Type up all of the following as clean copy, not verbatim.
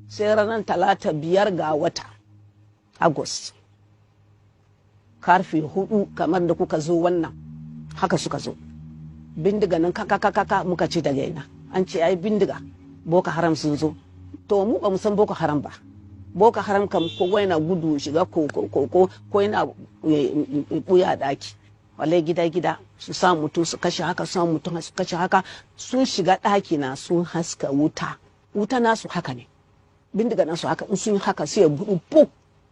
sai ranar talata 5 ga wata August karfe 4 kamar da kuka zo wannan haka suka zo bindiga nan kaka muka ce daga ina an ce ai bindiga Boko Haram sun zo to mu ba mu san Boko Haram ba. Boko Haram kam ko yana gudu shiga ko yana buya daki wallahi gida su sa mutum su kashe haka su mutum su kashe haka sun shiga daki na sun haska wuta nasu haka ne bindiga nasu haka in sun haka sai ya budu puk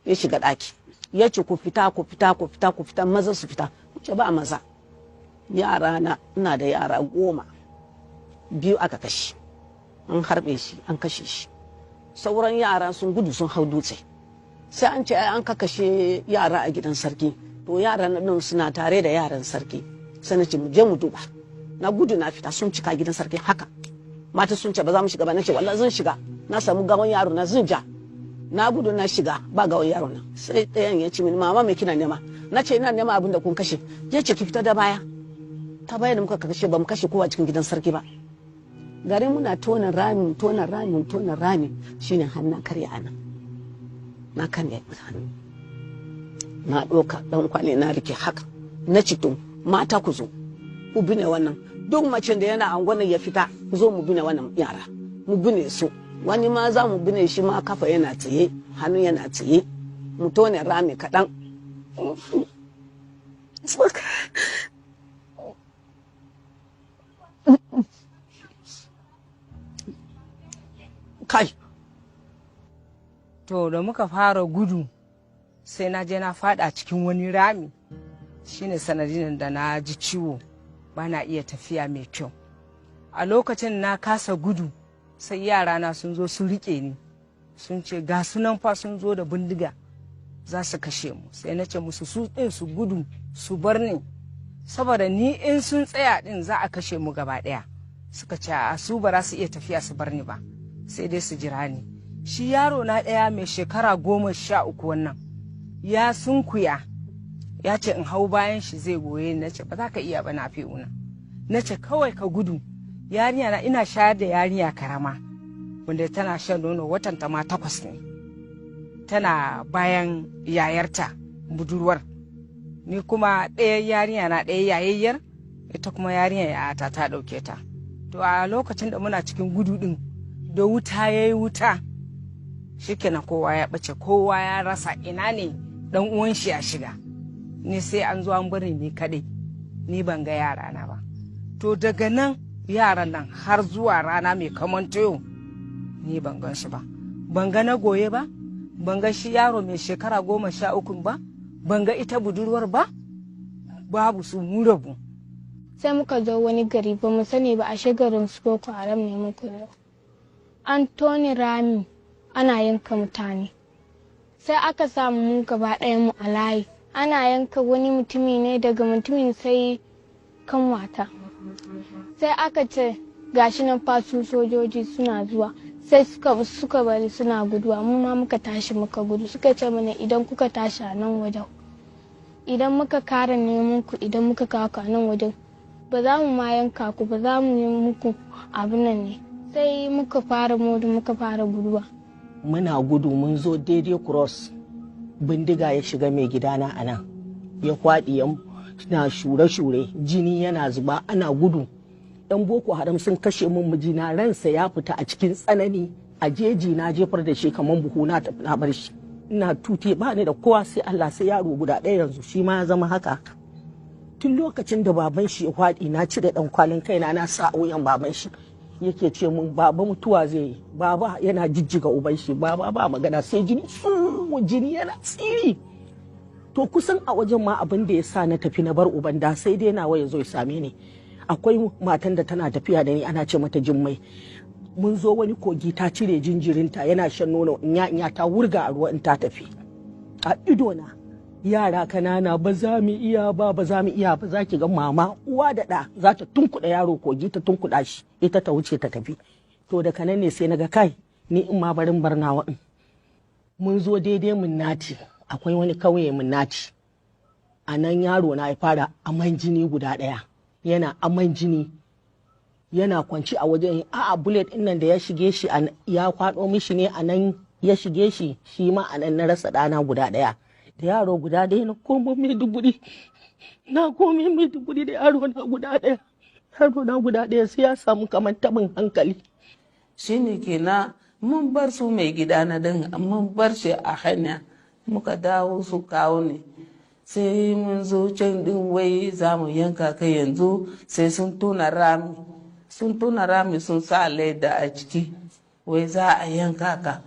ya shiga daki ya ce ku fita maza su fita ce ba maza yara na ina da yara 10 2 aka kashe an harbe shi an kashe shi sauran yara sun gudu sun hau dutse sai an ce an kakashe yara a gidan sarki to yaran nan suna tare da yaran sarki sai na ce mu je mu duba na gudu na fita sun cika gidan sarki haka mata sun ce ba za mu shiga ba nace wallahi zan shiga na samu gawan yaro na zan ja na gudu na shiga ba gawan yaro na sai ɗayan ya ce mini mama me kina nema nace ina nema abin da kun kashe je ce ki fita da baya ta baya da muka kashe ba mu kashe kowa cikin gidan sarki ba gari muna tona rami shine hannun karya anan na kan ya hannu na ɗauka ɗan kwale na rike haka na cito mata ku zo ku bine wannan duk macen da yana angwanin ya fita zo mu bine wannan yara mu bine su wani ma za mu bine shi ma kafa yana tsaye hannu yana tsaye mu tone rami kaɗan kai to da muka fara gudu sai na je na fada cikin wani rami shine sanadin da na ji ciwo ba na iya tafiya mai kyau a lokacin na kasa gudu sai yara na sun zo sun rike ni sun ce ga sunan fa sun zo da bindiga za su kashe mu sai na ce musu su din su gudu su bar ni saboda ni in sun tsaya din za a kashe mu gaba daya suka ce a su ba za su iya tafiya su bar ni ba sai dai su jira ni shi yaro na ɗaya mai shekara 13 wannan ya sunkuya ya ce in hau bayan shi zai goye ni nace ba za ka iya ba na fi'una nace kawai ka gudu yarinya na ina shayar da yarinya karama wanda tana shan nono watan ta ma 8 ne tana bayan yayarta budurwar ni kuma ɗaya yarinya na ɗaya yayayyar ita kuma yarinya yayata ta ɗauke ta to a lokacin da muna cikin gudu din da wuta ya yi wuta shikenan kowa ya ɓace kowa ya rasa ina ne dan uwan shi ya shiga ni sai an zo an bari ni kaɗai ni ban ga yara na ba to daga nan yaran nan har zuwa rana mai kamantayo ni ban gan su ba ban ga na goye ba ban ga shi yaro mai shekara 13 ba ban ga ita budurwar ba babu su mu rabu sai muka zo wani gari ba mu sani ba a garin su Boko Haram ne muka zo an toni rami ana yanka mutane sai aka samu mu gaba ɗaya mu a layi ana yanka wani mutumi ne daga mutumin sai kanwata sai aka ce gashi nan fasu sojoji suna zuwa sai suka bari suna guduwa mu ma muka tashi muka gudu suka ce mana idan kuka tashi a nan wajen idan muka kara neman ku idan muka kawo ka nan wajen ba za mu ma yanka ku ba za mu yi muku abin nan ne sai muka fara guduwa muna gudu mun zo daidai cross bindiga ya shiga mai gidana a nan ya kwaɗi na shure-shure jini yana zuba ana gudu yan Boko Haram sun kashe mun mijina ransa ya fita a cikin tsanani a jeji na jefar da shi kamar buhu na bar shi ina tute ba ni da kowa sai Allah sai yaro guda ɗaya yanzu shi ma ya zama haka tun lokacin da baban shi ya kwaɗi na cire ɗan kwalin kaina na sa wuyan baban shi yake ce mun baba mutuwa zai yi baba yana jijjiga uban shi baba ba magana sai jini yana tsiri to kusan a wajen ma abin da ya sa na tafi na bar uban da sai dai nawa ya zo ya same ni akwai matan da tana tafiya da ni ana ce mata Jummai mun zo wani kogi ta cire jinjirinta yana shan nono in ta wurga a ruwa in ta tafi a ido na yara kanana ba za mu iya ba za ki ga mama uwa da ɗa za ta tunkuɗa yaro kogi ta tunkuɗa shi ita ta wuce ta tafi to daga nan ne sai na ga kai ni in ma barin barnawa in mun zo daidai mun nati akwai wani kauye mun nati a nan yaro na ya fara aman jini guda ɗaya yana aman jini yana kwanci a wajen a'a bullet din nan da ya shige shi ya kwado mishi ne a nan ya shige shi shi ma a nan na rasa ɗana guda ɗaya da yaro guda ɗaya na komo Maiduguri da yaro na guda ɗaya sai ya samu kamar tabin hankali shine kenan mun bar su mai gida na din mun bar shi a hanya muka dawo su kawo ne sai mun zo can din wai za mu yanka kai yanzu sai sun tona rami sun sa leda a ciki wai za a yanka ka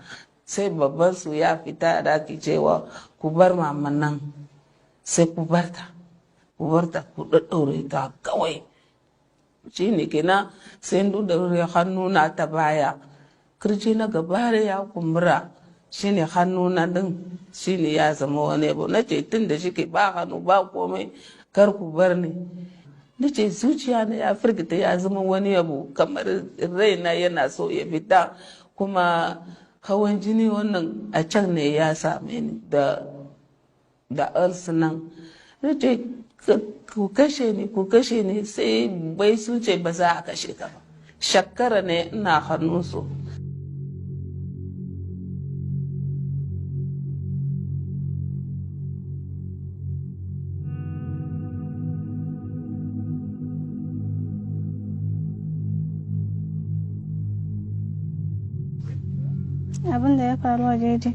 sai babban su ya fita da ke cewa ku bar maman nan sai ku barta ku ɗaɗɗaure ta kawai shi ne kenan sai ɗaɗɗaure hannu na ta baya kirji na gaba da ya kumbura shi ne hannu na ɗin shi ne ya zama wani abu na ce tun da shi ke ba hannu ba komai kar ku bar ni na ce zuciya na ya firgita ya zama wani abu kamar raina yana so ya fita kuma hawan jini wannan a can ne ya same ni da nan na ce ku kashe ni sai bai sun ce ba za a kashe ka ba shakkara ne ina hannunsu abin da ya faru a jeji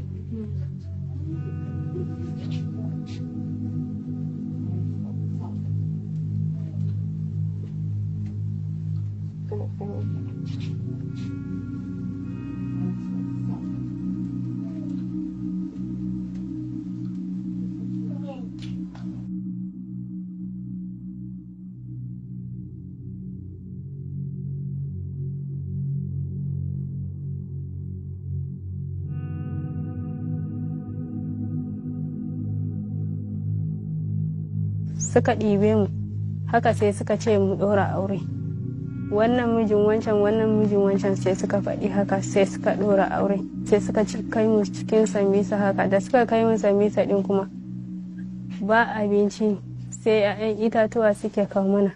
suka ɗibe mu haka sai suka ce mu ɗora aure wannan mijin wancan sai suka faɗi haka sai suka ɗora aure sai suka kai mu cikin sambisa haka da suka kai mu sambisa ɗin kuma ba abinci sai 'ya'yan itatuwa suke kawo mana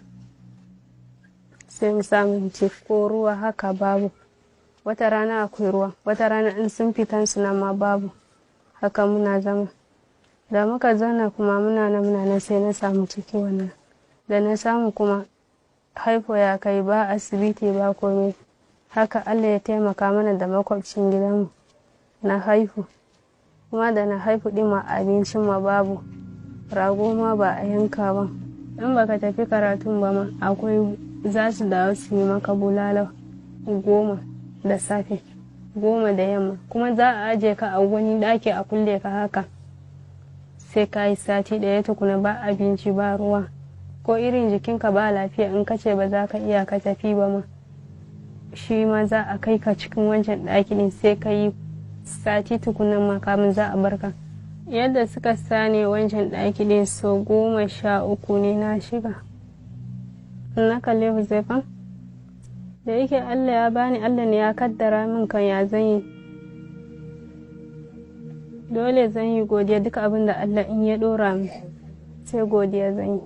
sai mu samu ci ko ruwa haka babu wata rana akwai ruwa wata rana in sun fitan su nan ma babu haka muna zama da muka zauna kuma muna nan sai na samu ciki wannan da na samu kuma haifo ya kai ba asibiti ba komai haka Allah ya taimaka mana da makwabcin gidanmu na haifu kuma da na haifu ɗin ma abincin ma babu rago ma ba a yanka ba in baka tafi karatun ba ma akwai za su dawo su yi maka bulala 10 da safe 10 da yamma kuma za a aje ka a wani ɗaki a kulle ka haka sai ka yi sati ɗaya tukuna ba abinci ba ruwa ko irin jikinka ba lafiya in kace ba za ka iya ka tafi ba ma shi ma za a kai ka cikin wancan ɗakin sai ka yi sati tukunan ma kamin za a barka yadda suka sani wancan ɗakin so 13 ne na shiga na kalle Huzaifa da yake Allah ya bani Allah ne ya kaddara min kan ya zan yi dole zan yi godiya duka abin da Allah in ya dora min sai godiya zan yi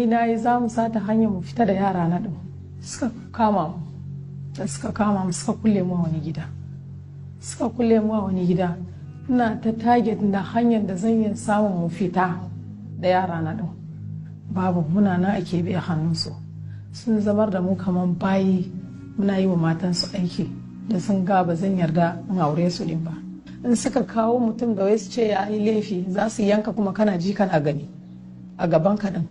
na yi za mu sata hanyar mu fita da yara na ɗin suka kama mu suka kulle mu a wani gida ina ta target da hanyar da zan yi samun mu fita da yara na ɗin babu muna na a keɓe a hannunsu sun zamar da mu kamar bayi muna yi wa matansu aiki da sun ga ba zan yarda in aure su ɗin ba in suka kawo mutum da wai su ce ya yi laifi za su yanka kuma kana ji kana gani a gaban ka din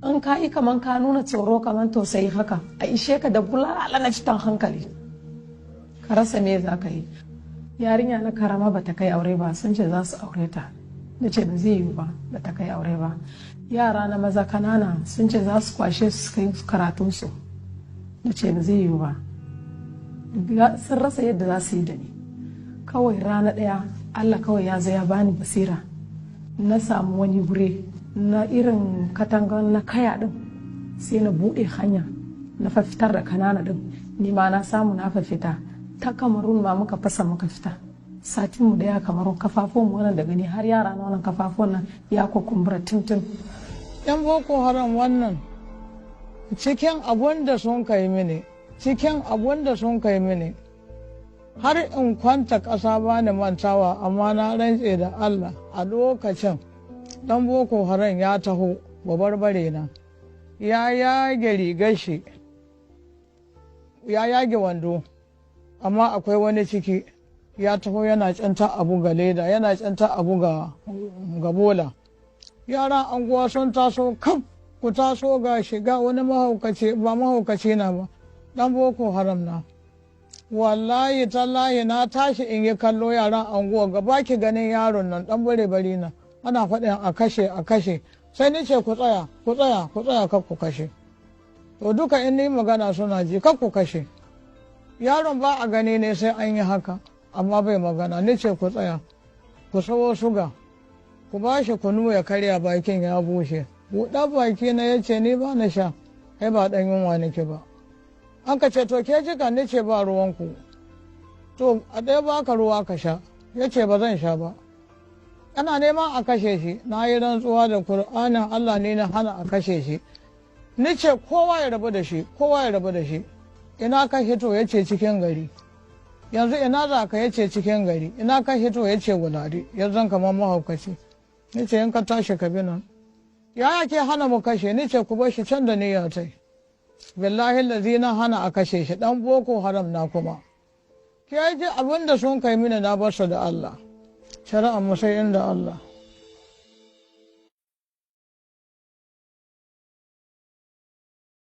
in ka yi kaman ka nuna tsoro kaman tausayi haka a ishe ka da bulala na cikin hankali ka rasa me za ka yi yarinya na karama ba ta kai aure ba sun ce za su aure ta da ce ba zai yiwu ba ba ta kai aure ba yara na maza kanana sun ce za su kwashe su kai karatunsu da ce ba zai yiwu ba sun rasa yadda za su yi da ni kawai rana ɗaya Allah kawai ya zai ya bani basira na samu wani gure na irin katangan na kaya din sai na buɗe hanya na fitar da kanana din ni ma na samu na fita ta Kamarun ma muka fasa muka fita satin mu daya Kamarun kafafun mu wannan da gani har yara na wannan kafafun nan ya kukumbura tuntun yan boko haram wannan cikin abun da sun kai mini har in kwanta ƙasa ba ni mantawa, amma na rantse da Allah a lokacin ɗan boko haram ya taho babarbare na ya yage rigar shi, ya yage wando, amma akwai wani ciki ya taho yana canta abu ga leda, yana canta abu ga bola. Yaran anguwa sun taso kam, ku taso ga shiga wani mahaukaci, ba mahaukaci na ba, ɗan boko haram na. Wallahi tallahi na tashi in yi kallo yaran anguwa gaba ki ganin yaron nan ɗan bare bari na ana faɗin a kashe sai ni ce ku tsaya kar ku kashe. To duka in ni magana suna ji kar ku kashe. Yaron ba a gani ne sai an yi haka, amma bai magana. Ni ce ku tsaya, ku sawo suga, ku ba shi kunu ya karya, bakin ya bushe. Buɗa baki na ya ce ni ba na sha, kai ba ɗan yunwa nake ba. Aka ce to ke jika, ni ce ba ruwanku. To a ɗaya baka ruwa ka sha, ya ce ba zan sha ba. Ana neman a kashe shi, na yi rantsuwa da Kur'anin Allah ne na hana a kashe shi. Ni ce kowa ya rabu da shi. Ina ka hito, ya ce cikin gari. Yanzu ina za ka, ya ce cikin gari. Ina ka hito, ya ce wulari, yanzu kamar mahaukaci. Ni ce in ka tashi ka bi nan. Ya ke hana mu kashe, ni ce ku bar shi can da niyya tai. Billahi lazi na hana a kashe shi, ɗan boko haram na kuma. Ke ji abin da sun kai mini na basu da Allah. Shari'a mu sai inda Allah.